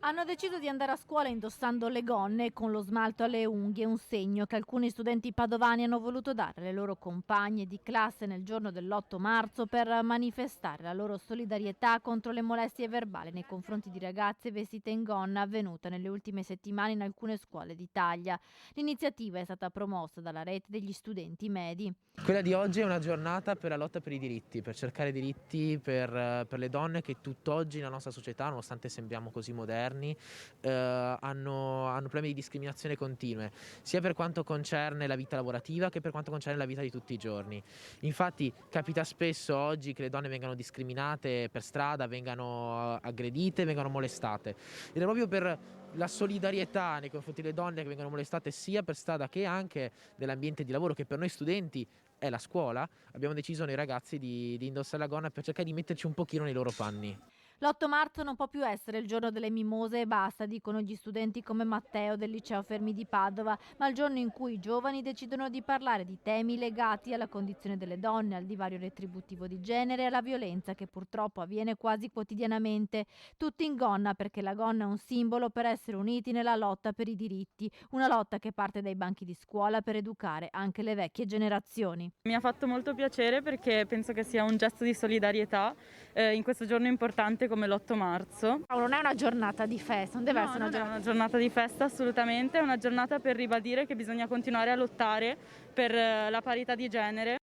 Hanno deciso di andare a scuola indossando le gonne con lo smalto alle unghie, un segno che alcuni studenti padovani hanno voluto dare alle loro compagne di classe nel giorno dell'8 marzo per manifestare la loro solidarietà contro le molestie verbali nei confronti di ragazze vestite in gonna avvenuta nelle ultime settimane in alcune scuole d'Italia. L'iniziativa è stata promossa dalla rete degli studenti medi. Quella di oggi è una giornata per la lotta per i diritti, per cercare diritti per le donne che tutt'oggi nella nostra società, nonostante sembriamo così moderni, hanno problemi di discriminazione continue, sia per quanto concerne la vita lavorativa che per quanto concerne la vita di tutti i giorni. Infatti capita spesso oggi che le donne vengano discriminate per strada, vengano aggredite, vengano molestate. Ed è proprio per la solidarietà nei confronti delle donne che vengono molestate sia per strada che anche nell'ambiente di lavoro, che per noi studenti è la scuola, abbiamo deciso noi ragazzi di indossare la gonna per cercare di metterci un pochino nei loro panni. L'8 marzo non può più essere il giorno delle mimose e basta, dicono gli studenti come Matteo del liceo Fermi di Padova, ma il giorno in cui i giovani decidono di parlare di temi legati alla condizione delle donne, al divario retributivo di genere e alla violenza che purtroppo avviene quasi quotidianamente. Tutti in gonna perché la gonna è un simbolo per essere uniti nella lotta per i diritti, una lotta che parte dai banchi di scuola per educare anche le vecchie generazioni. Mi ha fatto molto piacere perché penso che sia un gesto di solidarietà in questo giorno importante come l'8 marzo. Non è una giornata di festa, non deve essere Non è una giornata di festa assolutamente, è una giornata per ribadire che bisogna continuare a lottare per la parità di genere